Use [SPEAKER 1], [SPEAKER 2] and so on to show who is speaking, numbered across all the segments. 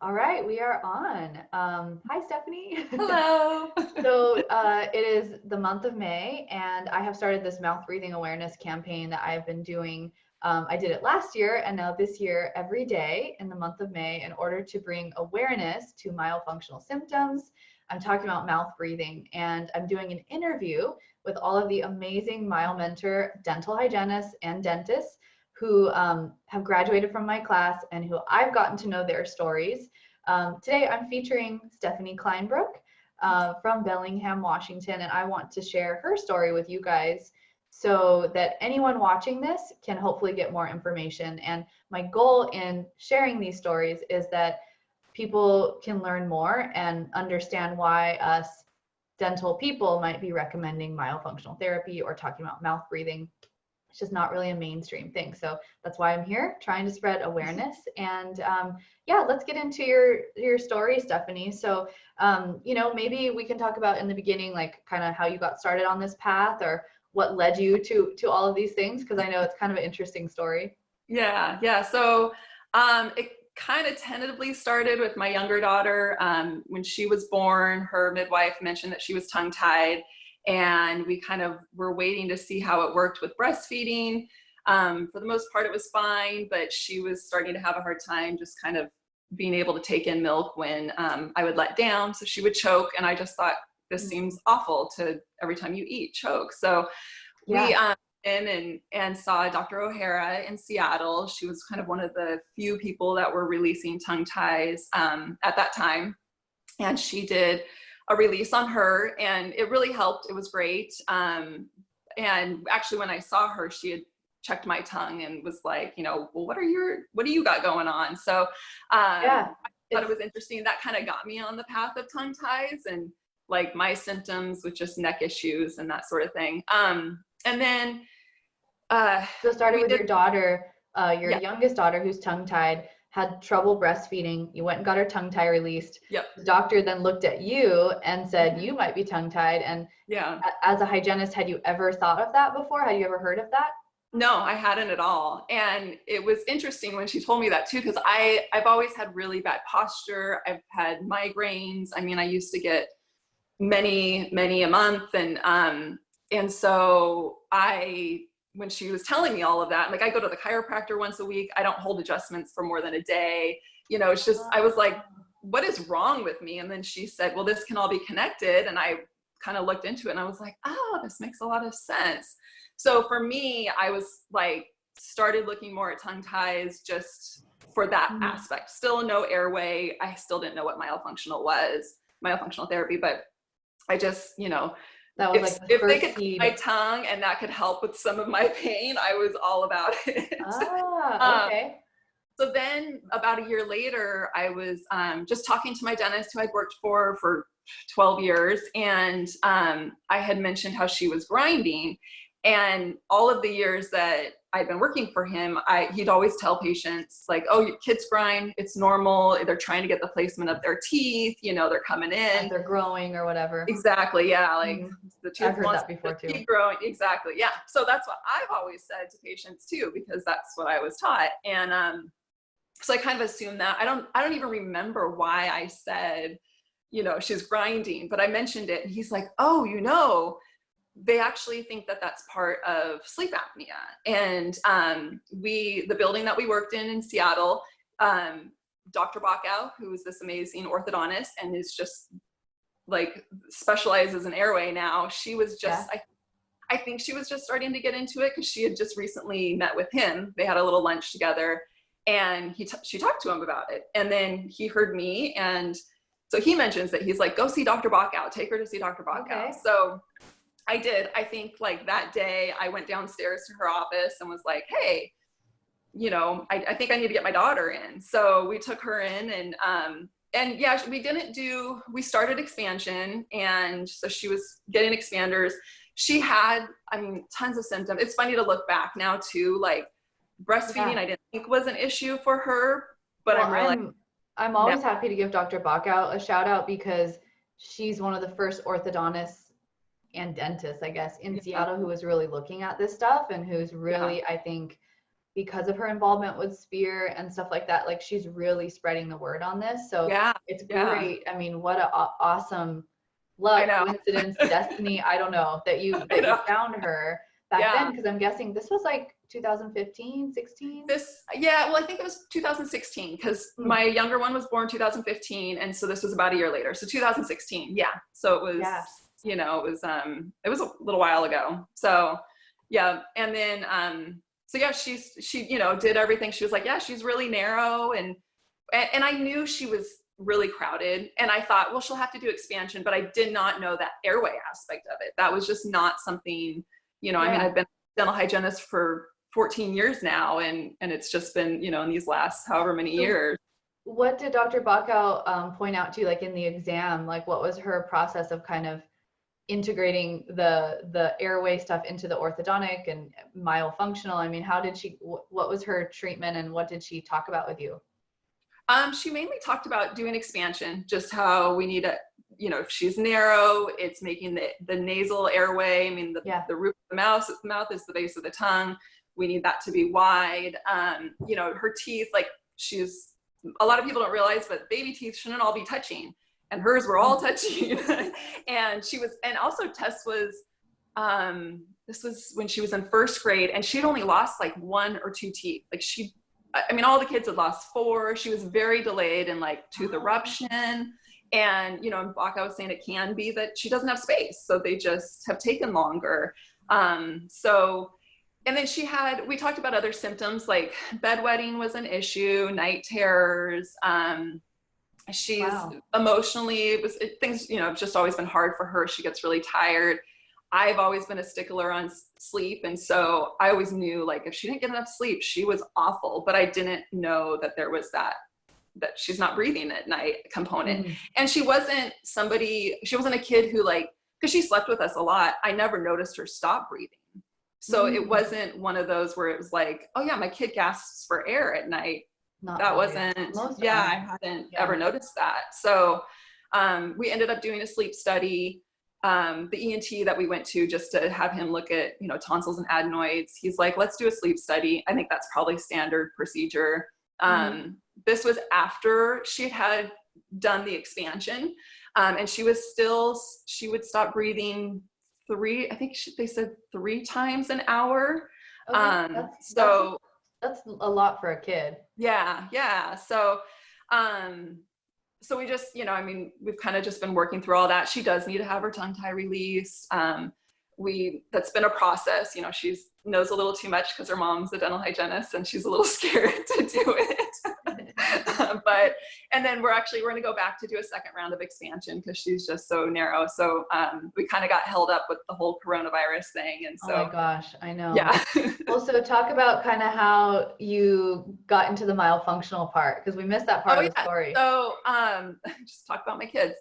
[SPEAKER 1] All right, we are on. Hi, Stephanie.
[SPEAKER 2] Hello.
[SPEAKER 1] It is the month of May, and I have started this mouth breathing awareness campaign that I've been doing. I did it last year, and now this year, every day in the month of May, in order to bring awareness to myofunctional symptoms. I'm talking about mouth breathing, and I'm doing an interview with all of the amazing MyoMentor dental hygienists and dentists who have graduated from my class and who I've gotten to know their stories. Today, I'm featuring Stephanie Kleinbrook from Bellingham, Washington, and I want to share her story with you guys so that anyone watching this can hopefully get more information. And my goal in sharing these stories is that people can learn more and understand why us dental people might be recommending myofunctional therapy or talking about mouth breathing. It's just not really a mainstream thing. So that's why I'm here, trying to spread awareness. And yeah, let's get into your story, Stephanie. So maybe we can talk about in the beginning, like kind of how you got started on this path or what led you to all of these things, because I know it's kind of an interesting story.
[SPEAKER 2] Yeah. So it kind of tentatively started with my younger daughter. When she was born, her midwife mentioned that she was tongue-tied, and we kind of were waiting to see how it worked with breastfeeding. For the most part, it was fine, but she was starting to have a hard time just kind of being able to take in milk when I would let down. So she would choke, and I just thought, this seems awful to every time you eat, choke. So we in and saw Dr. O'Hara in Seattle. She was kind of one of the few people that were releasing tongue ties at that time. And she did a release on her, and it really helped. It was great. And actually, when I saw her, she had checked my tongue and was like, well, what do you got going on? So I thought it was interesting. That kind of got me on the path of tongue ties and like my symptoms with just neck issues and that sort of thing. And then
[SPEAKER 1] so started with your daughter, your youngest daughter who's tongue-tied, had trouble breastfeeding. You went and got her tongue tie released.
[SPEAKER 2] Yep.
[SPEAKER 1] The doctor then looked at you and said, you might be tongue-tied. And as a hygienist, had you ever thought of that before? Had you ever heard of that?
[SPEAKER 2] No, I hadn't at all. And it was interesting when she told me that too, because I've always had really bad posture. I've had migraines. I mean, I used to get many a month. And so when she was telling me all of that, like I go to the chiropractor once a week, I don't hold adjustments for more than a day. It's just, I was like, what is wrong with me? And then she said, well, this can all be connected. And I kind of looked into it and I was like, oh, this makes a lot of sense. So for me, I was like, started looking more at tongue ties just for that aspect. Still no airway. I still didn't know what myofunctional therapy, but I just,
[SPEAKER 1] that was
[SPEAKER 2] if they could clean my tongue and that could help with some of my pain, I was all about it.
[SPEAKER 1] Okay.
[SPEAKER 2] So then about a year later, I was just talking to my dentist who I'd worked for 12 years. And I had mentioned how she was grinding. And all of the years that I'd been working for him, he'd always tell patients like, oh, your kids grind, it's normal. They're trying to get the placement of their teeth, they're coming in.
[SPEAKER 1] And they're growing or whatever.
[SPEAKER 2] Exactly, yeah, like the tooth
[SPEAKER 1] I've heard
[SPEAKER 2] wants
[SPEAKER 1] that before too.
[SPEAKER 2] Keep growing, exactly, yeah. So that's what I've always said to patients too, because that's what I was taught. And so I kind of assumed that. I don't even remember why I said, she's grinding, but I mentioned it and he's like, oh, they actually think that that's part of sleep apnea. And the building that we worked in Seattle, Dr. Backow, who is this amazing orthodontist and is just like specializes in airway now, she was just, I think she was just starting to get into it because she had just recently met with him. They had a little lunch together and she talked to him about it. And then he heard me. And so he mentions that he's like, go see Dr. Backow, take her to see Dr. Backow. Okay. So I did. I think like that day I went downstairs to her office and was like, hey, I think I need to get my daughter in. So we took her in and yeah, we started expansion. And so she was getting expanders. She had, tons of symptoms. It's funny to look back now too, like breastfeeding, I didn't think was an issue for her, but
[SPEAKER 1] I'm always happy to give Dr. Backow a shout out because she's one of the first orthodontists and dentists, I guess, in Seattle who is really looking at this stuff and who's really, I think, because of her involvement with Spear and stuff like that, like she's really spreading the word on this. So
[SPEAKER 2] Yeah.
[SPEAKER 1] it's
[SPEAKER 2] Yeah.
[SPEAKER 1] great. I mean, what a awesome
[SPEAKER 2] I
[SPEAKER 1] luck,
[SPEAKER 2] know.
[SPEAKER 1] coincidence, destiny. I don't know that you
[SPEAKER 2] I know.
[SPEAKER 1] found her back then,
[SPEAKER 2] Yeah.
[SPEAKER 1] because I'm guessing this was like 2015, 16.
[SPEAKER 2] Well, I think it was 2016 because my younger one was born 2015, and so this was about a year later. So 2016, yeah. So it was,
[SPEAKER 1] Yeah.
[SPEAKER 2] you know, it was a little while ago. So yeah, and then so yeah, she you know did everything. She was like, yeah, she's really narrow, and I knew she was really crowded, and I thought, well, she'll have to do expansion, but I did not know that airway aspect of it. That was just not something, you know. I mean, I've been a dental hygienist for 14 years now, and it's just been, you know, in these last however many years.
[SPEAKER 1] What did Dr. Backow point out to you, like in the exam? Like, what was her process of kind of integrating the airway stuff into the orthodontic and myofunctional? I mean, how did she, what was her treatment, and what did she talk about with you?
[SPEAKER 2] She mainly talked about doing expansion, just how we need a, you know, if she's narrow, it's making the nasal airway. I mean, the roof of the mouth is the base of the tongue. We need that to be wide. You know, her teeth, like a lot of people don't realize, but baby teeth shouldn't all be touching, and hers were all touching. And also Tess was, this was when she was in first grade, and she'd only lost like 1 or 2 teeth. Like I mean, all the kids had lost 4. She was very delayed in like tooth eruption. And, you know, and Bach, I was saying it can be that she doesn't have space. So they just have taken longer. And then we talked about other symptoms like bedwetting was an issue, night terrors. She's emotionally, things, you know, have just always been hard for her. She gets really tired. I've always been a stickler on sleep. And so I always knew, like, if she didn't get enough sleep, she was awful. But I didn't know that there was that she's not breathing at night component. And she wasn't a kid who, like, because she slept with us a lot, I never noticed her stop breathing. So it wasn't one of those where it was like, oh yeah, my kid gasps for air at night. That wasn't, I hadn't ever noticed that. So we ended up doing a sleep study. The ENT that we went to just to have him look at, you know, tonsils and adenoids, he's like, let's do a sleep study. I think that's probably standard procedure. This was after she had done the expansion, and she would stop breathing they said 3 times an hour.
[SPEAKER 1] Okay, that's a lot for a kid.
[SPEAKER 2] Yeah. So we just, you know, I mean, we've kind of just been working through all that. She does need to have her tongue tie released. That's been a process. You know, she knows a little too much because her mom's a dental hygienist and she's a little scared to do it. And then we're going to go back to do a second round of expansion because she's just so narrow. So we kind of got held up with the whole coronavirus thing. And so,
[SPEAKER 1] oh my gosh, I know.
[SPEAKER 2] Yeah.
[SPEAKER 1] Well, so talk about kind of how you got into the myofunctional part, because we missed that part of the story.
[SPEAKER 2] So just talk about my kids.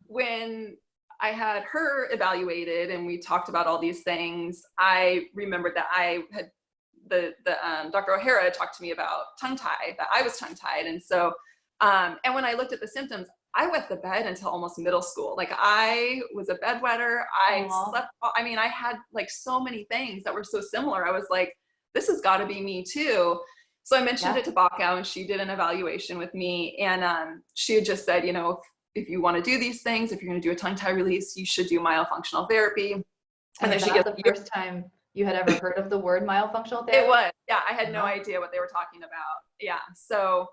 [SPEAKER 2] When I had her evaluated and we talked about all these things, I remembered that I had Dr. O'Hara talked to me about tongue tie, that I was tongue tied. And so, and when I looked at the symptoms, I wet the bed until almost middle school. Like I was a bedwetter. I slept, I mean, I had like so many things that were so similar. I was like, this has got to be me too. So I mentioned it to Backow and she did an evaluation with me. And she had just said, you know, if you want to do these things, if you're going to do a tongue tie release, you should do myofunctional therapy.
[SPEAKER 1] And then she gets the first time you had ever heard of the word myofunctional therapy?
[SPEAKER 2] It was, yeah. I had no idea what they were talking about. Yeah. So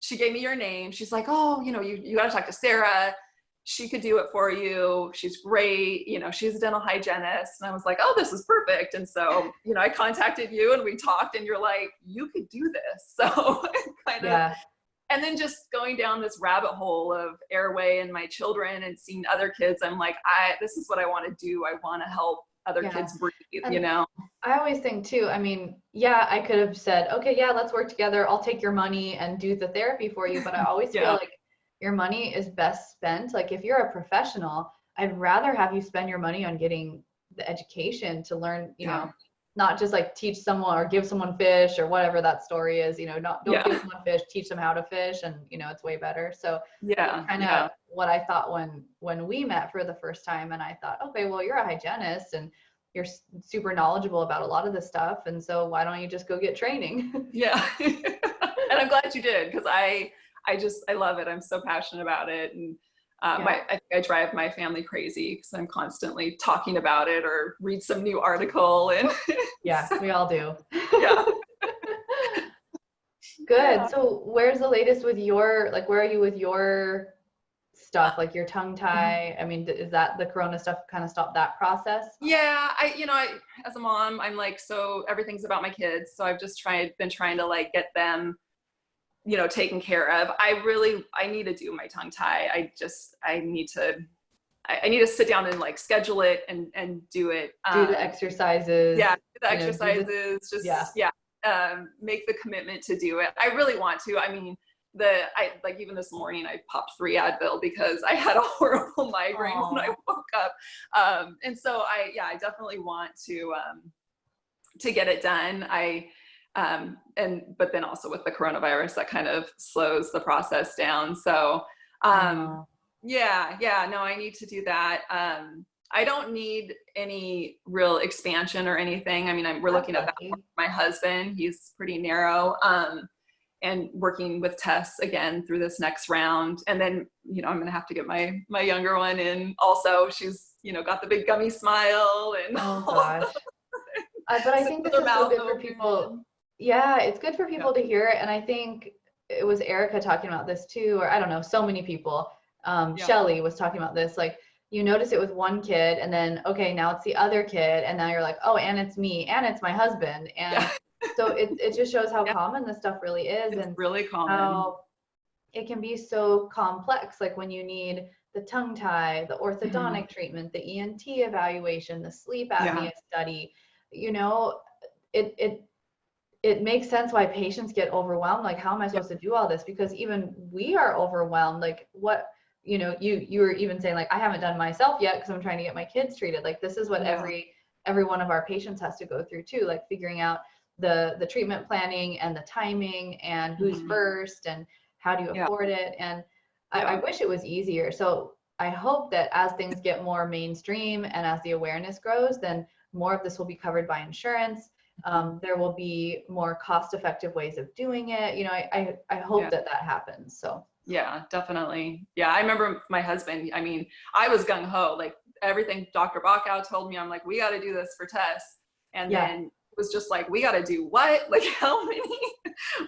[SPEAKER 2] she gave me your name. She's like, oh, you know, you got to talk to Sarah. She could do it for you. She's great. You know, she's a dental hygienist. And I was like, oh, this is perfect. And so, you know, I contacted you and we talked and you're like, you could do this. So kind of, and then just going down this rabbit hole of airway and my children and seeing other kids, I'm like, this is what I want to do. I want to help other kids breathe, you know?
[SPEAKER 1] I always think too, I mean, yeah, I could have said, okay, yeah, let's work together. I'll take your money and do the therapy for you. But I always feel like your money is best spent. Like if you're a professional, I'd rather have you spend your money on getting the education to learn, you know, not just like teach someone or give someone fish or whatever that story is, you know, don't give someone fish, teach them how to fish, and you know, it's way better. So kind of what I thought when we met for the first time, and I thought, okay, well, you're a hygienist and you're super knowledgeable about a lot of this stuff. And so why don't you just go get training?
[SPEAKER 2] Yeah. And I'm glad you did, because I love it. I'm so passionate about it. And I think I drive my family crazy because I'm constantly talking about it or read some new article. And
[SPEAKER 1] yeah, we all do.
[SPEAKER 2] Yeah.
[SPEAKER 1] Good.
[SPEAKER 2] Yeah.
[SPEAKER 1] So where's the latest with your, like, where are you with your stuff, like your tongue tie? I mean, is that the Corona stuff kind of stopped that process?
[SPEAKER 2] Yeah, as a mom, I'm like, so everything's about my kids. So I've just been trying to like get them, taken care of. I need to do my tongue tie. I need to sit down and like schedule it and do it.
[SPEAKER 1] Do the exercises.
[SPEAKER 2] Yeah, do the exercises, make the commitment to do it. I really want to. I mean, even this morning I popped 3 Advil because I had a horrible migraine when I woke up. And so I definitely want to get it done. But then also with the coronavirus, that kind of slows the process down. So, no, I need to do that. I don't need any real expansion or anything. I mean, we're looking at that with my husband. He's pretty narrow. And working with Tess again through this next round. And then, I'm going to have to get my younger one in also. She's, got the big gummy smile and
[SPEAKER 1] oh gosh. But I think this is so good for people. Yeah, it's good for people to hear it. And I think it was Erica talking about this too, or I don't know, so many people. Shelly was talking about this, like, you notice it with one kid and then, okay, now it's the other kid. And now you're like, oh, and it's me and it's my husband. And so it just shows how common this stuff really is.
[SPEAKER 2] It's
[SPEAKER 1] and
[SPEAKER 2] really common.
[SPEAKER 1] How it can be so complex. Like when you need the tongue tie, the orthodontic treatment, the ENT evaluation, the sleep apnea study, it makes sense why patients get overwhelmed. Like, how am I supposed to do all this? Because even we are overwhelmed. Like what, you were even saying, like, I haven't done myself yet because I'm trying to get my kids treated. Like this is what every one of our patients has to go through too, like figuring out the treatment planning and the timing and who's first and how do you afford it. And I wish it was easier. So I hope that as things get more mainstream and as the awareness grows, then more of this will be covered by insurance. There will be more cost-effective ways of doing it. I hope that happens. So
[SPEAKER 2] yeah, definitely. Yeah, I remember my husband. I mean, I was gung ho, like everything Dr. Backow told me. I'm like, we got to do this for Tess, and then it was just like, we got to do what? Like how many?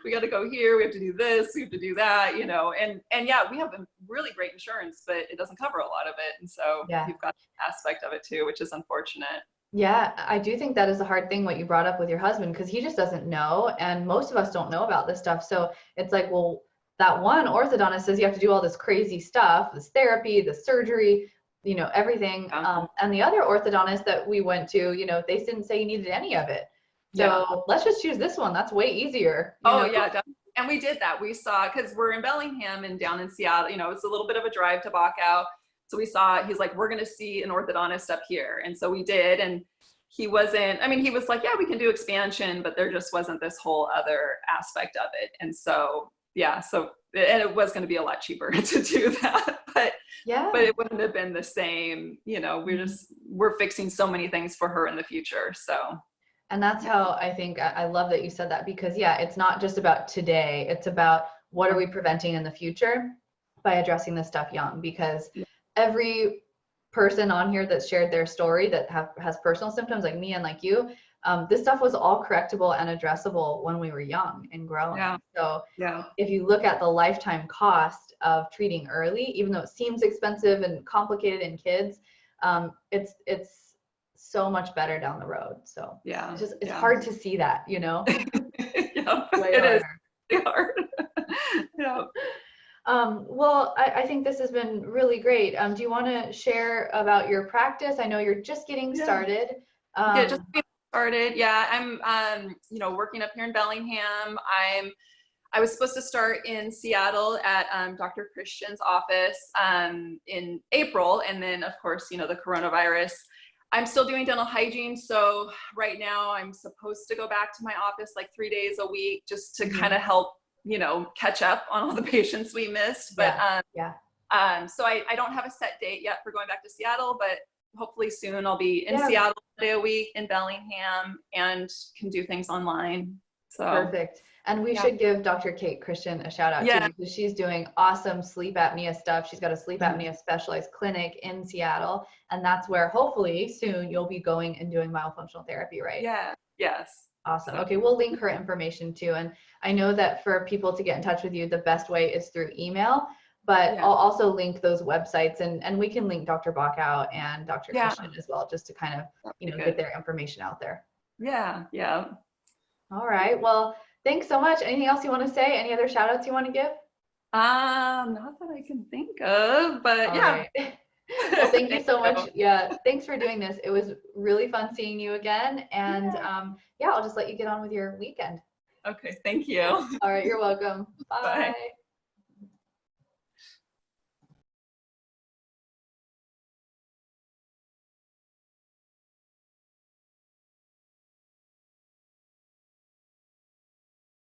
[SPEAKER 2] We got to go here. We have to do this. We have to do that. And yeah, we have a really great insurance, but it doesn't cover a lot of it. And so you've got an aspect of it too, which is unfortunate.
[SPEAKER 1] Yeah, I do think that is a hard thing, what you brought up with your husband, because he just doesn't know. And most of us don't know about this stuff. So it's like, well, that one orthodontist says you have to do all this crazy stuff, this therapy, the surgery, everything. And the other orthodontist that we went to, they didn't say you needed any of it. So let's just choose this one. That's way easier.
[SPEAKER 2] Yeah, definitely. And we did that. We saw, because we're in Bellingham and down in Seattle, it's a little bit of a drive to Backow. So we saw, he's like, we're going to see an orthodontist up here. And so we did. And he was like, yeah, we can do expansion, but there just wasn't this whole other aspect of it. And so, and it was going to be a lot cheaper to do that. But it wouldn't have been the same. We're fixing so many things for her in the future. So.
[SPEAKER 1] And that's how I think, I love that you said that, because it's not just about today. It's about what are we preventing in the future by addressing this stuff young, because every person on here that shared their story that has personal symptoms like me and like you, this stuff was all correctable and addressable when we were young and growing. So if you look at the lifetime cost of treating early, even though it seems expensive and complicated in kids, it's so much better down the road. So it's hard to see that,
[SPEAKER 2] it is really hard.
[SPEAKER 1] Well, I think this has been really great. Do you want to share about your practice? I know you're just getting started.
[SPEAKER 2] Just getting started. Yeah, I'm, working up here in Bellingham. I was supposed to start in Seattle at Dr. Christian's office in April, and then of course, the coronavirus. I'm still doing dental hygiene, so right now I'm supposed to go back to my office like 3 days a week just to kind of help, catch up on all the patients we missed. But so I don't have a set date yet for going back to Seattle, but hopefully soon I'll be in Seattle a day a week, in Bellingham, and can do things online. So
[SPEAKER 1] perfect. And we should give Dr. Kate Christian a shout out too, because she's doing awesome sleep apnea stuff. She's got a sleep apnea specialized clinic in Seattle, and that's where hopefully soon you'll be going and doing myofunctional therapy, right?
[SPEAKER 2] Yeah. Yes.
[SPEAKER 1] Awesome. Okay, we'll link her information too. And I know that for people to get in touch with you, the best way is through email, but I'll also link those websites, and we can link Dr. Bach out and Dr. Christian as well, just to kind of, get their information out there.
[SPEAKER 2] Yeah. Yeah.
[SPEAKER 1] All right. Well, thanks so much. Anything else you want to say? Any other shout outs you want to give?
[SPEAKER 2] Not that I can think of, but
[SPEAKER 1] All right. Well, thank you so much. Yeah, thanks for doing this. It was really fun seeing you again. And I'll just let you get on with your weekend.
[SPEAKER 2] Okay, thank you.
[SPEAKER 1] All right, you're welcome. Bye.
[SPEAKER 2] Bye.